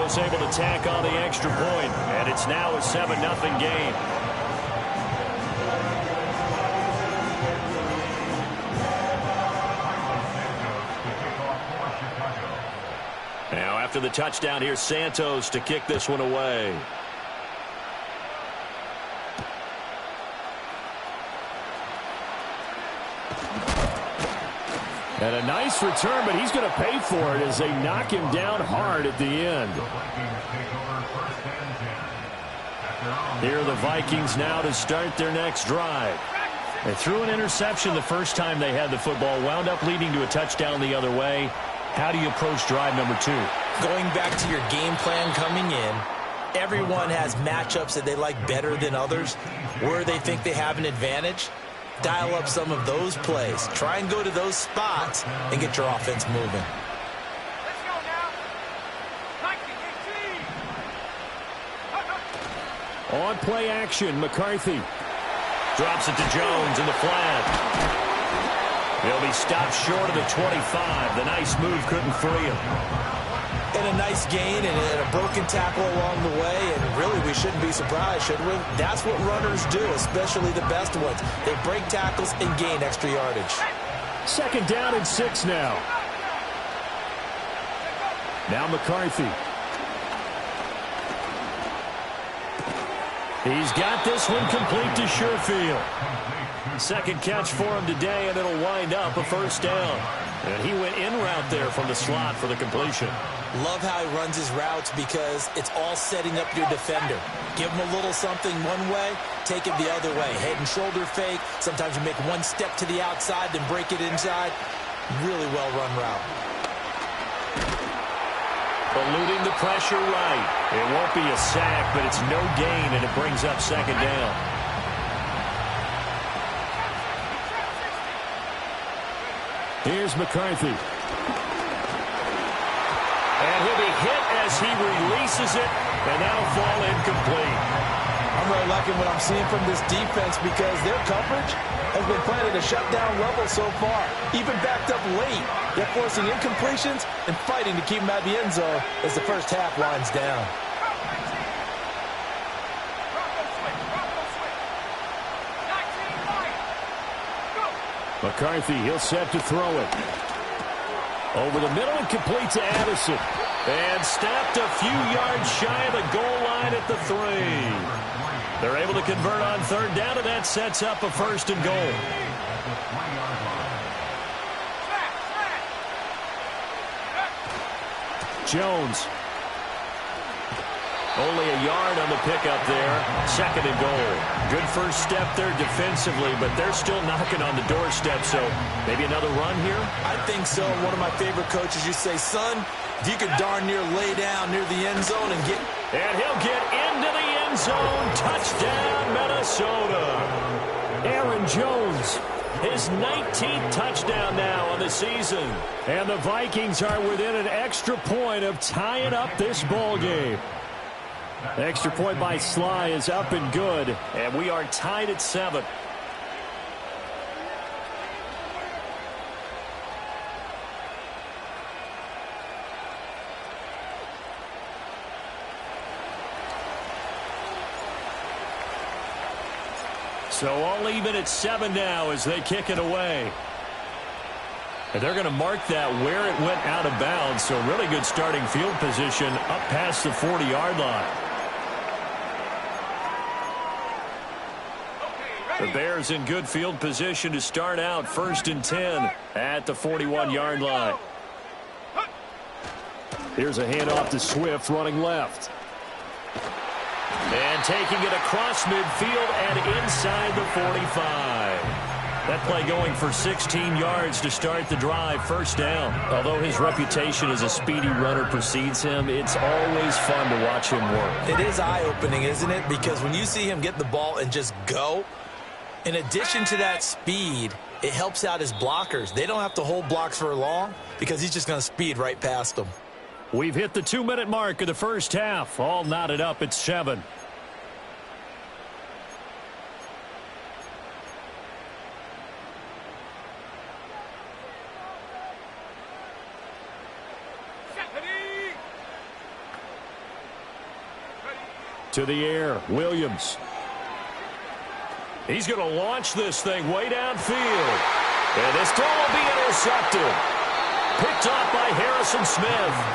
was able to tack on the extra point, and it's now a 7-0 game. Now after the touchdown, here's Santos to kick this one away. And a nice return, but he's going to pay for it as they knock him down hard at the end. Here are the Vikings now to start their next drive. They threw an interception the first time they had the football, wound up leading to a touchdown the other way. How do you approach drive number 2? Going back to your game plan coming in, everyone has matchups that they like better than others, where they think they have an advantage. Dial up some of those plays. Try and go to those spots and get your offense moving. Let's go now. 19-18. On play action, McCarthy drops it to Jones in the flat. He'll be stopped short of the 25. The nice move couldn't free him. And a nice gain and a broken tackle along the way, and really we shouldn't be surprised, should we? That's what runners do, especially the best ones. They break tackles and gain extra yardage. 2nd down and 6 now. Now McCarthy. He's got this one complete to Sherfield. 2nd catch for him today, and it'll wind up a 1st down. And he went in route there from the slot for the completion. Love how he runs his routes because it's all setting up your defender. Give him a little something one way, take it the other way. Head and shoulder fake. Sometimes you make one step to the outside, then break it inside. Really well-run route. Eluding the pressure right. It won't be a sack, but it's no gain, and it brings up 2nd down. Here's McCarthy. And he'll be hit as he releases it, and that'll fall incomplete. I'm really liking what I'm seeing from this defense because their coverage has been playing at a shutdown level so far. Even backed up late. They're forcing incompletions and fighting to keep them out of the end zone as the first half winds down. McCarthy, he'll set to throw it. Over the middle and complete to Addison. And stopped a few yards shy of the goal line at the 3. They're able to convert on 3rd down, and that sets up a 1st and goal. Jones. Only a yard on the pickup there. 2nd and goal. Good first step there defensively, but they're still knocking on the doorstep, so maybe another run here? I think so. One of my favorite coaches, you say, son, if you could darn near lay down near the end zone and get... And he'll get into the end zone. Touchdown, Minnesota. Aaron Jones, his 19th touchdown now on the season. And the Vikings are within an extra point of tying up this ball game. The extra point by Sly is up and good, and we are tied at 7. So all even at 7 now as they kick it away. And they're going to mark that where it went out of bounds, so really good starting field position up past the 40-yard line. The Bears in good field position to start out 1st and 10 at the 41-yard line. Here's a handoff to Swift running left. And taking it across midfield and inside the 45. That play going for 16 yards to start the drive, 1st down. Although his reputation as a speedy runner precedes him, it's always fun to watch him work. It is eye-opening, isn't it? Because when you see him get the ball and just go, in addition to that speed, it helps out his blockers. They don't have to hold blocks for long because he's just going to speed right past them. We've hit the 2-minute mark of the first half. All knotted up at 7. To the air, Williams. He's going to launch this thing way downfield. And this throw will be intercepted. Picked off by Harrison Smith.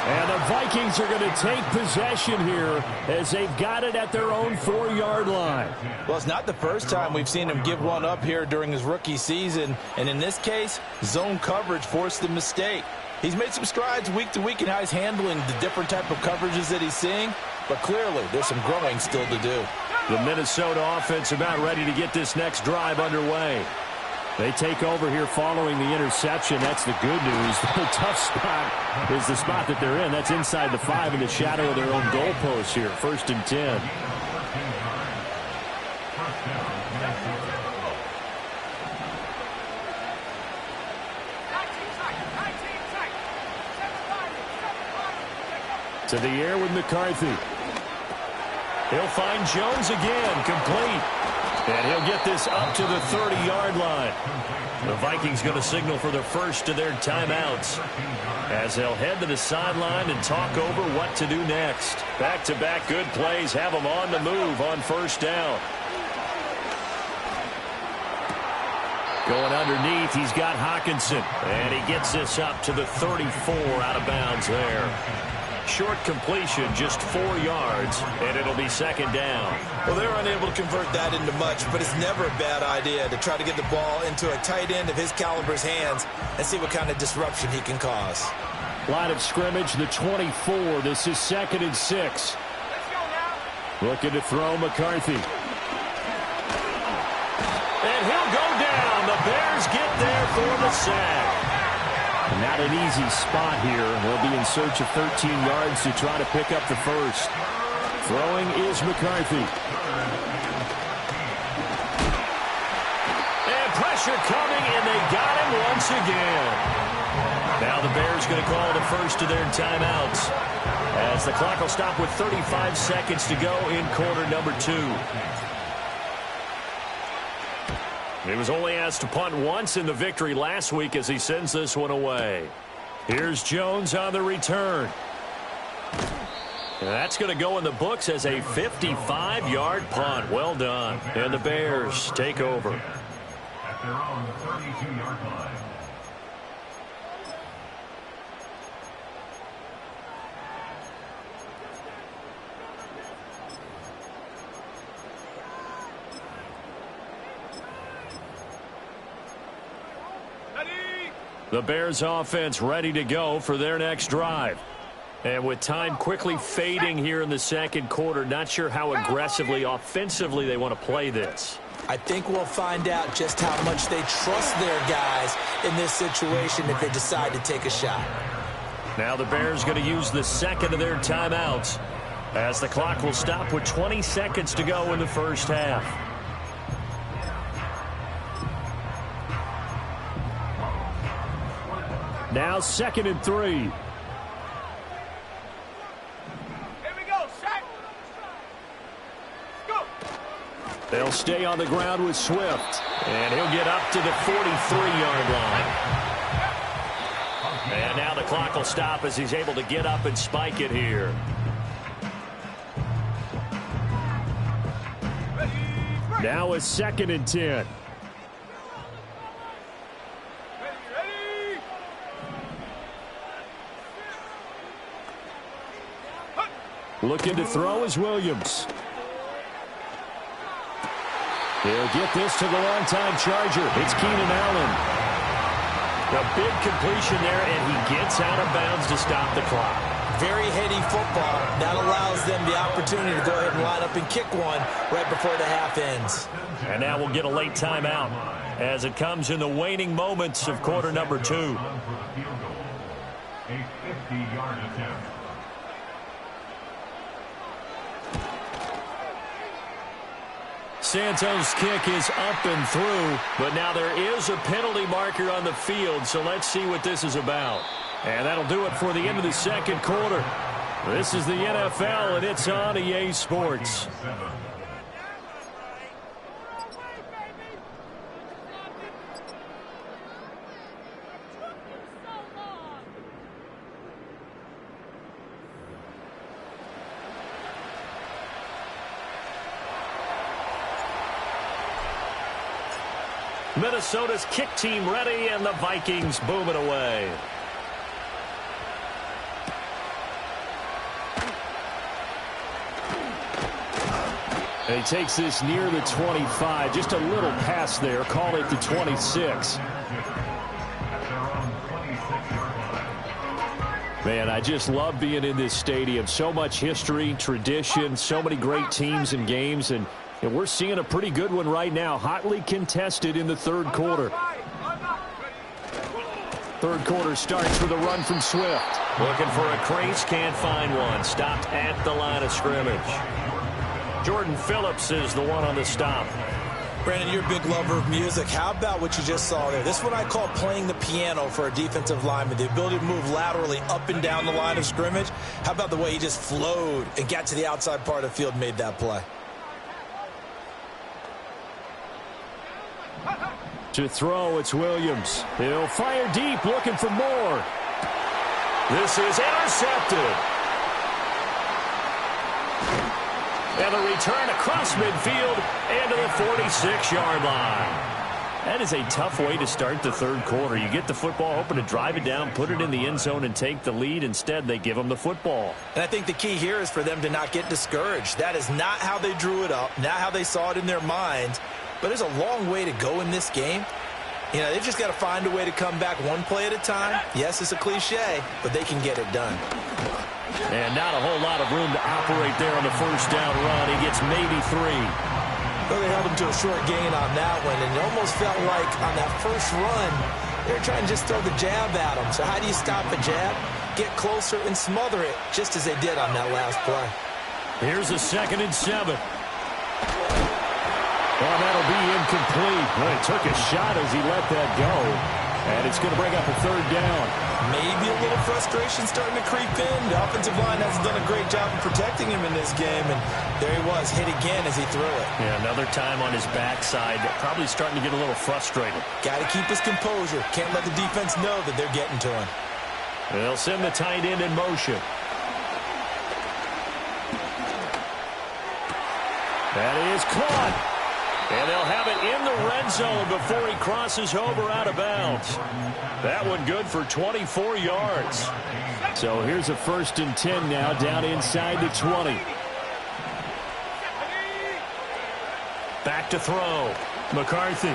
And the Vikings are going to take possession here as they've got it at their own 4-yard line. Well, it's not the first time we've seen him give one up here during his rookie season. And in this case, zone coverage forced the mistake. He's made some strides week to week in how he's handling the different type of coverages that he's seeing. But clearly, there's some growing still to do. The Minnesota offense about ready to get this next drive underway. They take over here following the interception. That's the good news. The tough spot is the spot that they're in. That's inside the 5 in the shadow of their own goalpost here. 1st and 10. To the air with McCarthy. He'll find Jones again, complete. And he'll get this up to the 30-yard line. The Vikings going to signal for the first of their timeouts as they'll head to the sideline and talk over what to do next. Back-to-back good plays have them on the move on 1st down. Going underneath, he's got Hockenson. And he gets this up to the 34 out of bounds there. Short completion, just 4 yards, and it'll be 2nd down. Well, they're unable to convert that into much, but it's never a bad idea to try to get the ball into a tight end of his caliber's hands and see what kind of disruption he can cause. Line of scrimmage, the 24. This is 2nd and 6. Looking to throw McCarthy. And he'll go down. The Bears get there for the sack. Not an easy spot here. They'll be in search of 13 yards to try to pick up the first. Throwing is McCarthy. And pressure coming, and they got him once again. Now the Bears going to call the first of their timeouts as the clock will stop with 35 seconds to go in quarter number 2. He was only asked to punt once in the victory last week as he sends this one away. Here's Jones on the return. And that's going to go in the books as a 55-yard punt. Well done. And the Bears take over. At their own 32-yard line. The Bears offense ready to go for their next drive. And with time quickly fading here in the 2nd quarter, not sure how aggressively, offensively they want to play this. I think we'll find out just how much they trust their guys in this situation if they decide to take a shot. Now the Bears going to use the 2nd of their timeouts as the clock will stop with 20 seconds to go in the 1st half. Now 2nd and 3. Here we go, sack. Go. They'll stay on the ground with Swift. And he'll get up to the 43-yard line. And now the clock will stop as he's able to get up and spike it here. Now a 2nd and 10. Looking to throw is Williams. They'll get this to the longtime Charger. It's Keenan Allen. A big completion there, and he gets out of bounds to stop the clock. Very heady football. That allows them the opportunity to go ahead and line up and kick one right before the half ends. And now we'll get a late timeout as it comes in the waning moments of quarter number 2. A 50-yard attempt. Santos' kick is up and through, but now there is a penalty marker on the field, so let's see what this is about. And that'll do it for the end of the 2nd quarter. This is the NFL, and it's on EA Sports. Minnesota's kick team ready, and the Vikings boom it away. And he takes this near the 25. Just a little pass there. Call it the 26. Man, I just love being in this stadium. So much history, tradition, so many great teams and games. And we're seeing a pretty good one right now. Hotly contested in the third quarter. Third quarter starts with a run from Swift. Looking for a crease, can't find one. Stopped at the line of scrimmage. Jordan Phillips is the one on the stop. Brandon, you're a big lover of music. How about what you just saw there? This is what I call playing the piano for a defensive lineman. The ability to move laterally up and down the line of scrimmage. How about the way he just flowed and got to the outside part of the field and made that play? To throw, it's Williams. He'll fire deep, looking for more. This is intercepted. And a return across midfield and to the 46-yard line. That is a tough way to start the third quarter. You get the football, hoping to drive it down, put it in the end zone, and take the lead. Instead, they give them the football. And I think the key here is for them to not get discouraged. That is not how they drew it up, not how they saw it in their minds. But there's a long way to go in this game. You know, they've just got to find a way to come back one play at a time. Yes, it's a cliche, but they can get it done. And not a whole lot of room to operate there on the first down run. He gets maybe 3. Well, they held him to a short gain on that one, and it almost felt like on that first run, they were trying to just throw the jab at him. So how do you stop a jab? Get closer and smother it, just as they did on that last play. Here's a 2nd and 7. Well, that'll be incomplete. Well, he took a shot as he let that go. And it's going to bring up a 3rd down. Maybe a little frustration starting to creep in. The offensive line hasn't done a great job of protecting him in this game. And there he was, hit again as he threw it. Yeah, another time on his backside. Probably starting to get a little frustrated. Got to keep his composure. Can't let the defense know that they're getting to him. They'll send the tight end in motion. That is caught. And they'll have it in the red zone before he crosses over out of bounds. That one good for 24 yards. So here's a 1st and 10 now, down inside the 20. Back to throw. McCarthy.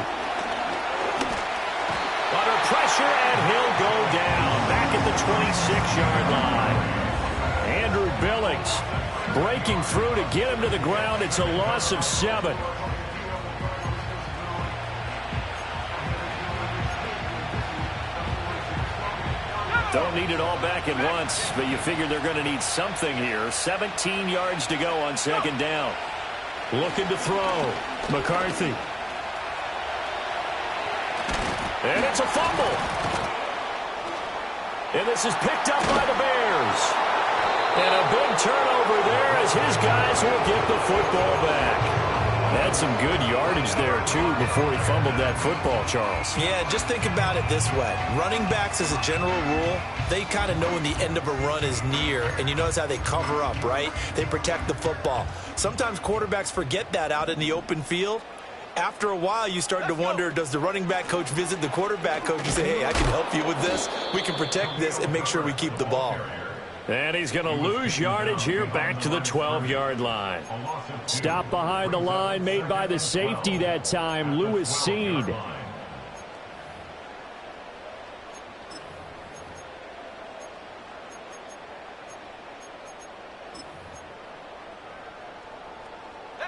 Under pressure, and he'll go down. Back at the 26-yard line. Andrew Billings breaking through to get him to the ground. It's a loss of 7. Don't need it all back at once, but you figure they're going to need something here. 17 yards to go on 2nd down. Looking to throw. McCarthy. And it's a fumble. And this is picked up by the Bears. And a big turnover there as his guys will get the football back. Had some good yardage there, too, before he fumbled that football, Charles. Yeah, just think about it this way. Running backs, as a general rule, they kind of know when the end of a run is near, and you notice how they cover up, right? They protect the football. Sometimes quarterbacks forget that out in the open field. After a while, you start to wonder, does the running back coach visit the quarterback coach and say, hey, I can help you with this. We can protect this and make sure we keep the ball. And he's going to lose yardage here back to the 12-yard line. Stop behind the line made by the safety that time, Lewis Seed.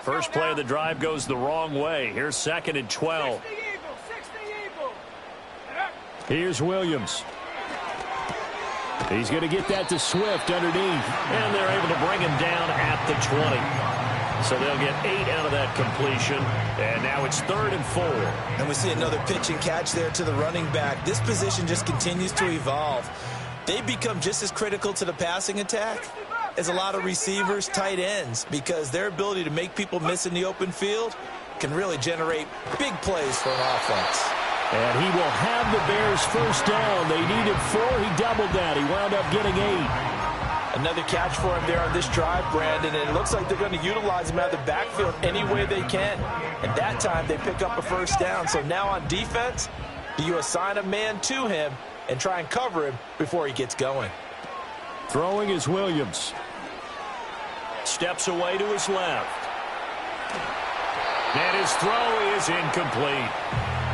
First play of the drive goes the wrong way. Here's 2nd and 12. Here's Williams. He's going to get that to Swift underneath. And they're able to bring him down at the 20. So they'll get 8 out of that completion. And now it's 3rd and 4. And we see another pitch and catch there to the running back. This position just continues to evolve. They become just as critical to the passing attack as a lot of receivers, tight ends, because their ability to make people miss in the open field can really generate big plays for an offense. And he will have the Bears first down. They needed 4. He doubled that. He wound up getting 8. Another catch for him there on this drive, Brandon, and it looks like they're going to utilize him out of the backfield any way they can. And that time they pick up a first down. So now on defense, do you assign a man to him and try and cover him before he gets going? Throwing is Williams. Steps away to his left. And his throw is incomplete.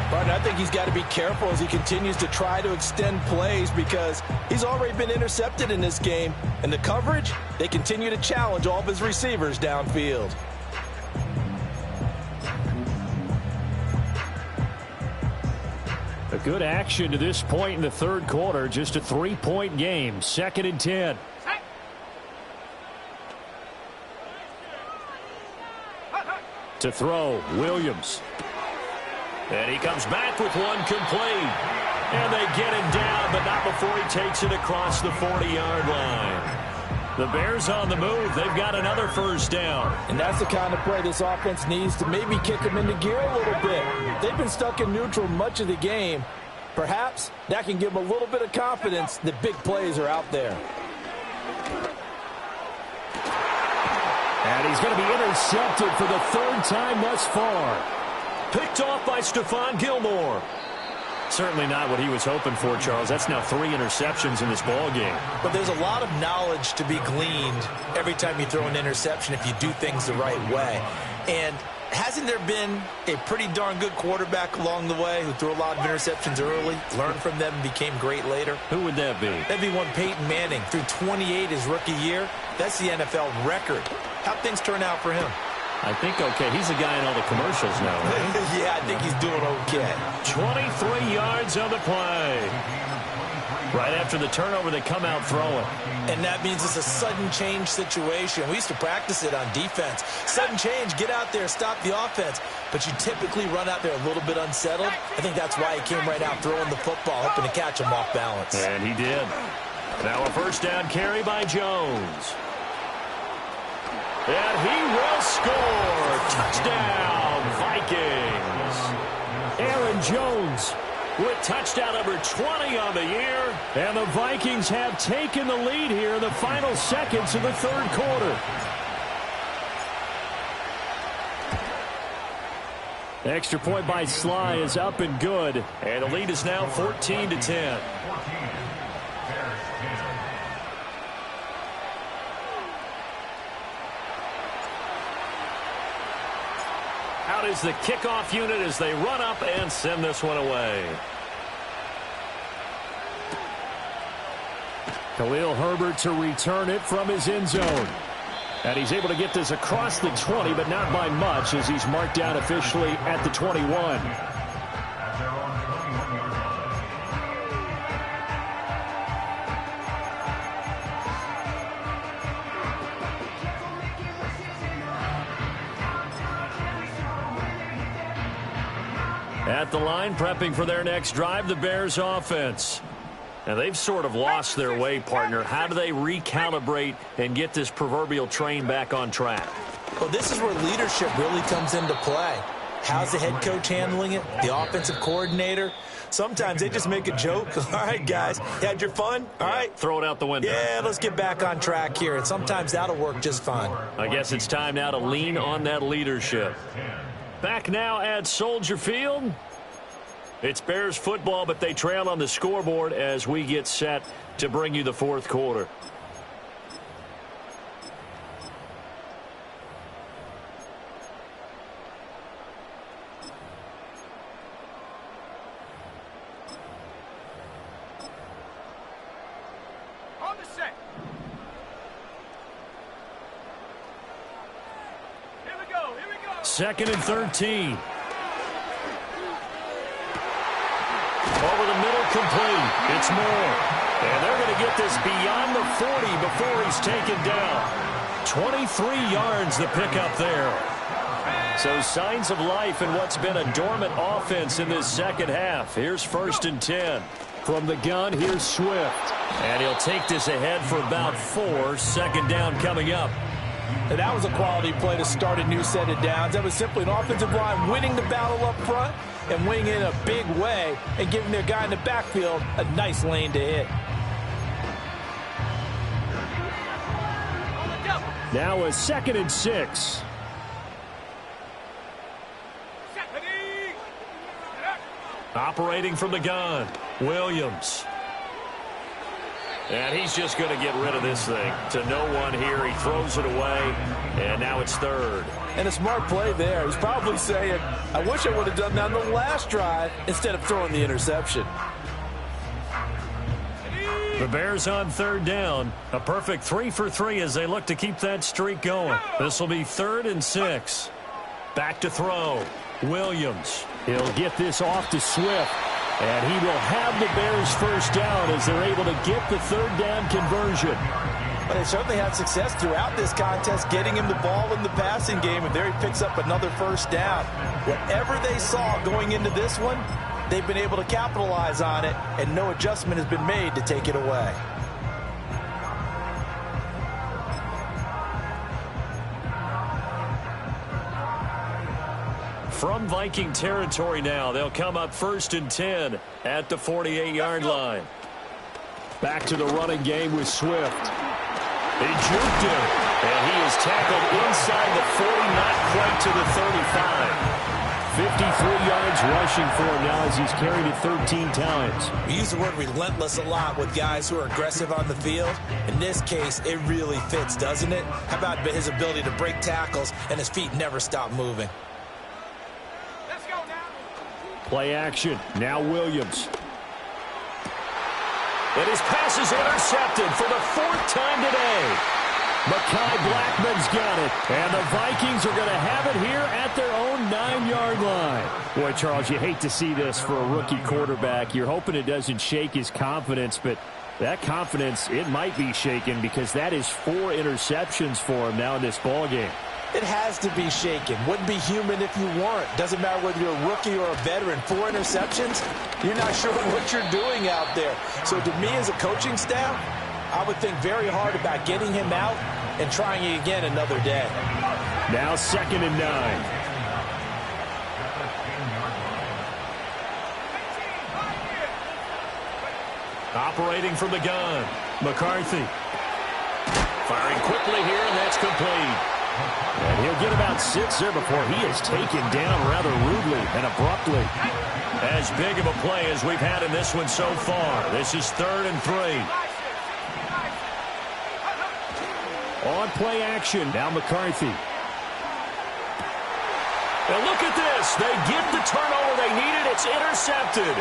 But I think he's got to be careful as he continues to try to extend plays because he's already been intercepted in this game. And the coverage, they continue to challenge all of his receivers downfield. A good action to this point in the third quarter. Just a 3-point game. 2nd and 10. To throw, Williams. And he comes back with one complete. And they get him down, but not before he takes it across the 40-yard line. The Bears on the move. They've got another first down. And that's the kind of play this offense needs to maybe kick them into gear a little bit. They've been stuck in neutral much of the game. Perhaps that can give them a little bit of confidence that big plays are out there. And he's going to be intercepted for the 3rd time thus far. Picked off by Stephon Gilmore. Certainly not what he was hoping for, Charles. That's now 3 interceptions in this ball game. But there's a lot of knowledge to be gleaned every time you throw an interception if you do things the right way. And hasn't there been a pretty darn good quarterback along the way who threw a lot of interceptions early, learned from them, and became great later? Who would that be? That'd be one Peyton Manning. Threw 28 his rookie year. That's the NFL record. How'd things turn out for him? I think okay. He's the guy in all the commercials now, right? Yeah, I think he's doing okay. 23 yards on the play. Right after the turnover, they come out throwing. And that means it's a sudden change situation. We used to practice it on defense. Sudden change, get out there, stop the offense. But you typically run out there a little bit unsettled. I think that's why he came right out throwing the football, hoping to catch him off balance. And he did. Now a first down carry by Jones. And he will score. Touchdown, Vikings. Aaron Jones with touchdown number 20 on the year. And the Vikings have taken the lead here in the final seconds of the third quarter. Extra point by Sly is up and good. And the lead is now 14-10. Out is the kickoff unit as they run up and send this one away. Khalil Herbert to return it from his end zone. And he's able to get this across the 20, but not by much as he's marked down officially at the 21. At the line, prepping for their next drive, the Bears offense. Now, they've sort of lost their way, partner. How do they recalibrate and get this proverbial train back on track? Well, this is where leadership really comes into play. How's the head coach handling it? The offensive coordinator? Sometimes they just make a joke. All right, guys, you had your fun? All right. Throw it out the window. Yeah, let's get back on track here. And sometimes that'll work just fine. I guess it's time now to lean on that leadership. Back now at Soldier Field. It's Bears football, but they trail on the scoreboard as we get set to bring you the fourth quarter. On the set. Here we go. Here we go. 2nd and 13. Over the middle, complete. It's Moore. And they're going to get this beyond the 40 before he's taken down. 23 yards the pickup there. So signs of life in what's been a dormant offense in this second half. Here's 1st and 10. From the gun, here's Swift. And he'll take this ahead for about 4. 2nd down coming up. And that was a quality play to start a new set of downs. That was simply an offensive line winning the battle up front and winning in a big way and giving their guy in the backfield a nice lane to hit. Now a 2nd and 6. Operating from the gun, Williams. And he's just going to get rid of this thing to no one here. He throws it away, and now it's 3rd. And a smart play there. He's probably saying, I wish I would have done that on the last drive instead of throwing the interception. The Bears on 3rd down. A perfect 3 for 3 as they look to keep that streak going. This will be 3rd and 6. Back to throw. Williams. He'll get this off to Swift. And he will have the Bears first down as they're able to get the 3rd down conversion. But they certainly had success throughout this contest, getting him the ball in the passing game, and there he picks up another first down. Whatever they saw going into this one, they've been able to capitalize on it, and no adjustment has been made to take it away. From Viking territory now, they'll come up 1st and 10 at the 48-yard line. Back to the running game with Swift. He juked him, and he is tackled inside the 40, not quite to the 35. 53 yards rushing for him now as he's carried it 13 times. We use the word relentless a lot with guys who are aggressive on the field. In this case, it really fits, doesn't it? How about his ability to break tackles and his feet never stop moving? Play action. Now Williams. And his pass is intercepted for the 4th time today. Mekhi Blackman's got it. And the Vikings are going to have it here at their own 9-yard line. Boy, Charles, you hate to see this for a rookie quarterback. You're hoping it doesn't shake his confidence, but that confidence, it might be shaken because that is 4 interceptions for him now in this ballgame. It has to be shaken. Wouldn't be human if you weren't. Doesn't matter whether you're a rookie or a veteran. 4 interceptions, you're not sure what you're doing out there. So to me as a coaching staff, I would think very hard about getting him out and trying it again another day. Now 2nd and 9. Operating from the gun, McCarthy. Firing quickly here, and that's complete. And he'll get about 6 there before he is taken down rather rudely and abruptly. As big of a play as we've had in this one so far. This is 3rd and 3. On play action, now McCarthy. And look at this. They get the turnover they needed. It's intercepted.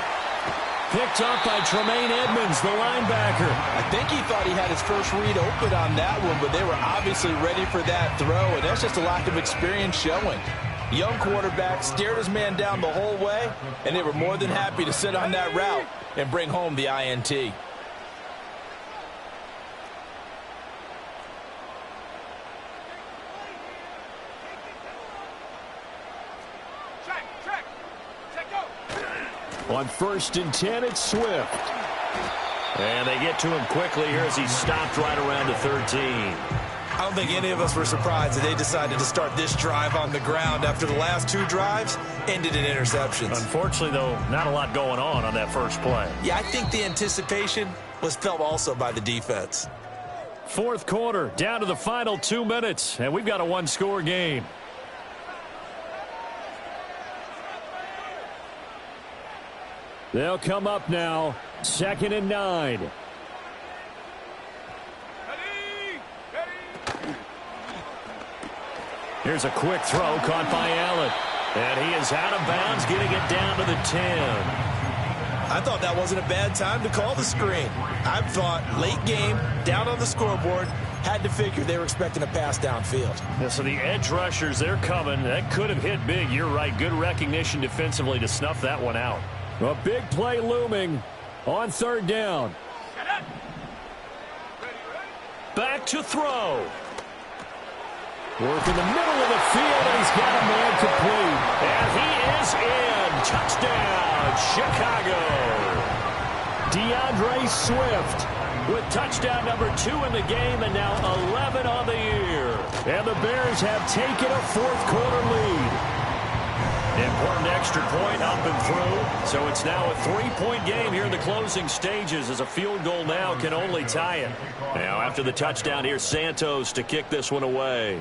Picked up by Tremaine Edmonds, the linebacker. I think he thought he had his first read open on that one, but they were obviously ready for that throw, and that's just a lack of experience showing. Young quarterback stared his man down the whole way, and they were more than happy to sit on that route and bring home the INT. On 1st and 10, it's Swift. And they get to him quickly here as he stopped right around the 13. I don't think any of us were surprised that they decided to start this drive on the ground after the last 2 drives ended in interceptions. Unfortunately, though, not a lot going on that first play. Yeah, I think the anticipation was felt also by the defense. 4th quarter, down to the final 2 minutes, and we've got a 1-score game. They'll come up now, 2nd and 9. Here's a quick throw caught by Allen. And he is out of bounds, getting it down to the 10. I thought that wasn't a bad time to call the screen. I thought late game, down on the scoreboard, had to figure they were expecting a pass downfield. Yeah, so the edge rushers, they're coming. That could have hit big. You're right. Good recognition defensively to snuff that one out. A big play looming on 3rd down. Back to throw. Work in the middle of the field, and he's got a man complete. And he is in. Touchdown, Chicago. DeAndre Swift with touchdown number 2 in the game and now 11 on the year. And the Bears have taken a 4th quarter lead. Important extra point up and through. So it's now a 3-point game here in the closing stages as a field goal now can only tie it. Now after the touchdown here, Santos to kick this one away.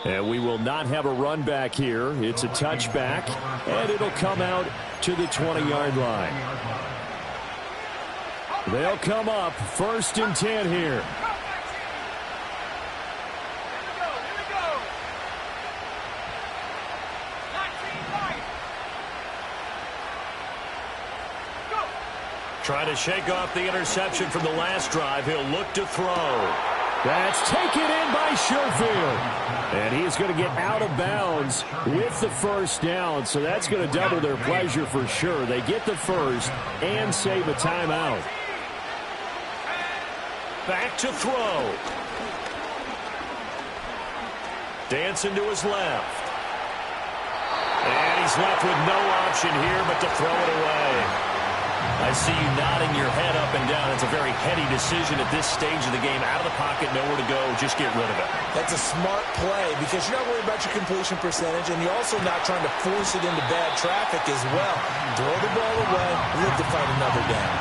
And we will not have a run back here. It's a touchback, and it'll come out to the 20-yard line. They'll come up 1st and 10 here. Trying to shake off the interception from the last drive. He'll look to throw. That's taken in by Sherfield. And he is going to get out of bounds with the first down. So that's going to double their pleasure for sure. They get the first and save a timeout. Back to throw. Dancing to his left. And he's left with no option here but to throw it away. I see you nodding your head up and down. It's a very heady decision at this stage of the game. Out of the pocket, nowhere to go. Just get rid of it. That's a smart play because you're not worried about your completion percentage, and you're also not trying to force it into bad traffic as well. Throw the ball away, live to fight another down.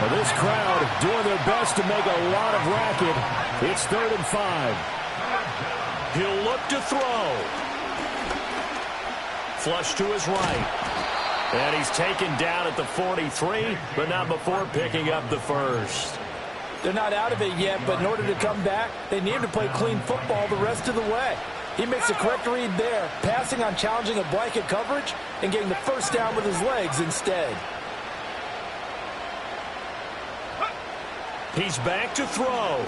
Well, this crowd doing their best to make a lot of racket. It's 3rd and 5. He'll look to throw. Flush to his right. And he's taken down at the 43, but not before picking up the first. They're not out of it yet, but in order to come back, they need to play clean football the rest of the way. He makes the correct read there, passing on challenging a blanket coverage and getting the first down with his legs instead. He's back to throw.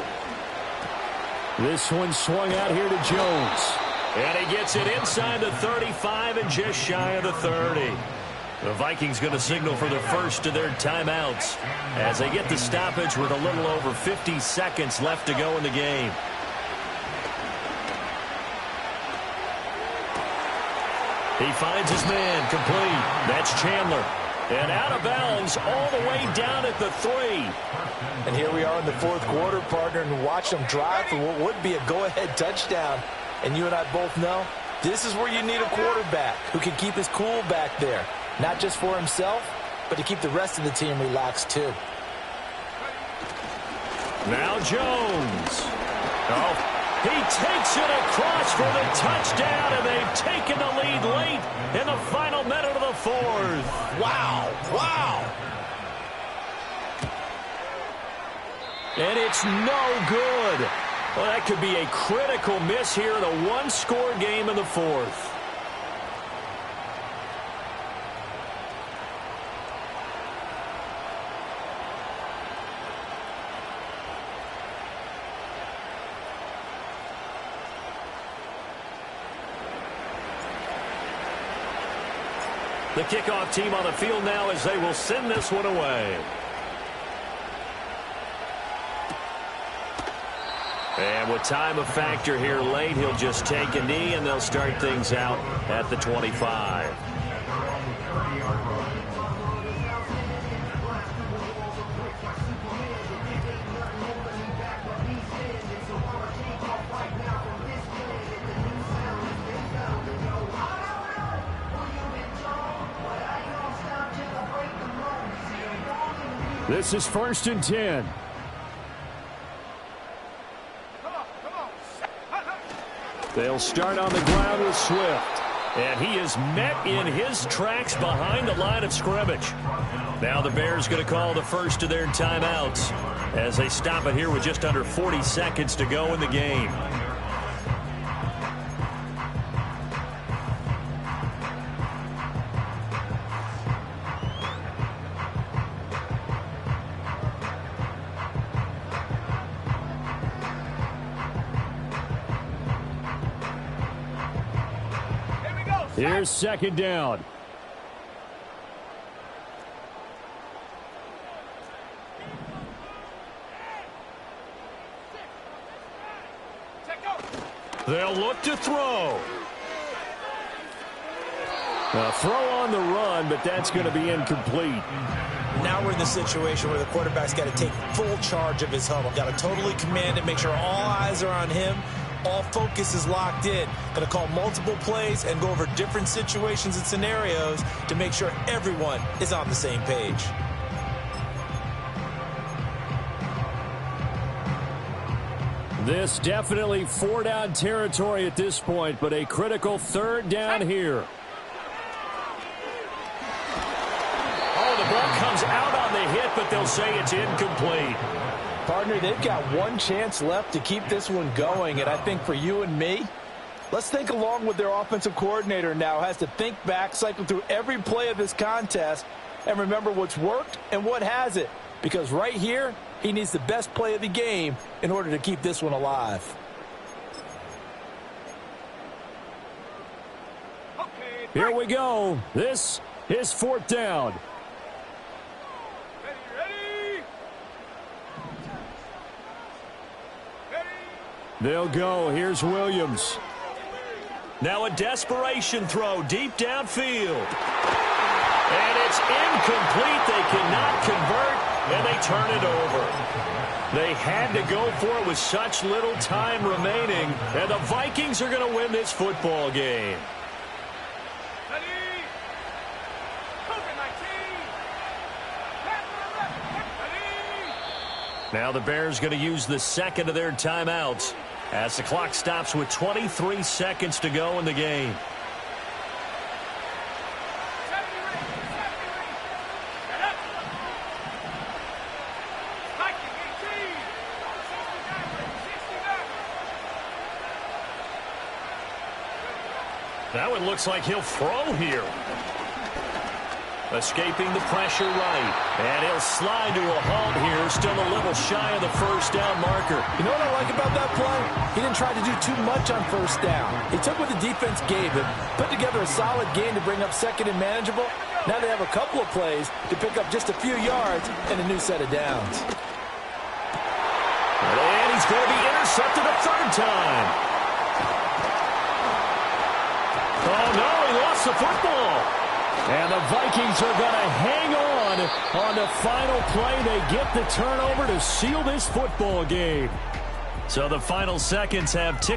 This one swung out here to Jones. And he gets it inside the 35 and just shy of the 30. The Vikings going to signal for the first of their timeouts as they get the stoppage with a little over 50 seconds left to go in the game. He finds his man complete. That's Chandler. And out of bounds all the way down at the 3. And here we are in the 4th quarter, partner, and watch them drive for what would be a go-ahead touchdown. And you and I both know this is where you need a quarterback who can keep his cool back there. Not just for himself, but to keep the rest of the team relaxed, too. Now Jones. Oh, he takes it across for the touchdown, and they've taken the lead late in the final minute of the 4th. Wow, wow. And it's no good. Well, that could be a critical miss here in a one-score game in the 4th. The kickoff team on the field now as they will send this one away. And with time a factor here late, he'll just take a knee and they'll start things out at the 25. This is 1st and 10. They'll start on the ground with Swift. And he is met in his tracks behind the line of scrimmage. Now the Bears going to call the first of their timeouts as they stop it here with just under 40 seconds to go in the game. Here's 2nd down. They'll look to throw. A throw on the run, but that's going to be incomplete. Now we're in the situation where the quarterback's got to take full charge of his huddle. Got to totally command it, make sure all eyes are on him, All focus is locked in. Going to call multiple plays and go over different situations and scenarios to make sure everyone is on the same page. This definitely 4-down territory at this point, but a critical 3rd down here. Oh, the ball comes out on the hit, but they'll say it's incomplete. Partner, they've got one chance left to keep this one going, and I think for you and me, let's think along with their offensive coordinator now. Has to think back, cycle through every play of this contest, and remember what's worked and what hasn't. Because right here, he needs the best play of the game in order to keep this one alive. Here we go. This is 4th down. They'll go. Here's Williams. Now a desperation throw deep downfield. And it's incomplete. They cannot convert, and they turn it over. They had to go for it with such little time remaining, and the Vikings are going to win this football game. Now the Bears going to use the second of their timeouts as the clock stops with 23 seconds to go in the game. That one looks like he'll throw here. Escaping the pressure right. And he'll slide to a halt here. Still a little shy of the 1st down marker. You know what I like about that play? He didn't try to do too much on 1st down. He took what the defense gave him, put together a solid game to bring up 2nd and manageable. Now they have a couple of plays to pick up just a few yards and a new set of downs. And he's going to be intercepted a 3rd time. Oh, no, he lost the football. And the Vikings are going to hang on the final play. They get the turnover to seal this football game. So the final seconds have ticked.